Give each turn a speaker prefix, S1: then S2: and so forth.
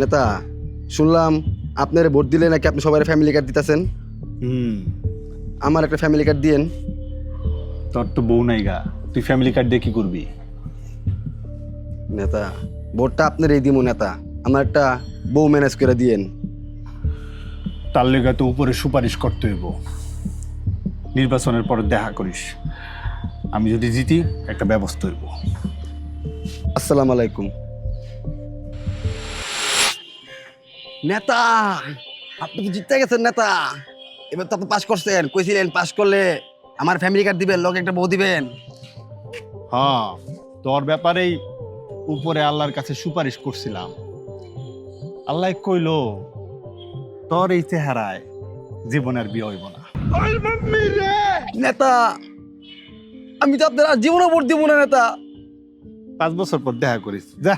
S1: নেতা, শুনলাম আপনার ভোট দিলে নাকি আপনি সবাই ফ্যামিলি কার্ড দিতেছেন। আমার একটা ফ্যামিলি কার্ড দিয়েন।
S2: তোর তো বউ নাই গা, তুই ফ্যামিলি কার্ড দিয়ে কি করবি?
S1: নেতা, ভোটটা আপনার এই দিমু নেতা, আমার একটা বউ ম্যানেজ করে দিয়েন।
S2: তার লেগে তো উপরে সুপারিশ করতে হইব। নির্বাচনের পরে দেখা করিস, আমি যদি জিতি একটা ব্যবস্থা হইব।
S1: আসসালামু আলাইকুম। নেতা, আপনি তো জিততে গেছেন নেতা। এবার তো আপনি পাস করছেন, কইছিলেন পাস করলে আমার ফ্যামিলি কার্ড দিবেন, লোক একটা বউ দিবেন।
S2: হ্যাঁ, তোর ব্যাপারেই উপরে আল্লাহর কাছে সুপারিশ করছিলাম। আল্লাহ কইলো তোর এই চেহারায় জীবন আর বিয়ে হইব না।
S1: নেতা, আমি তো আপনার আর জীবনও ভোট দিব না নেতা।
S2: 5 বছর পর দেখা করিস, যা।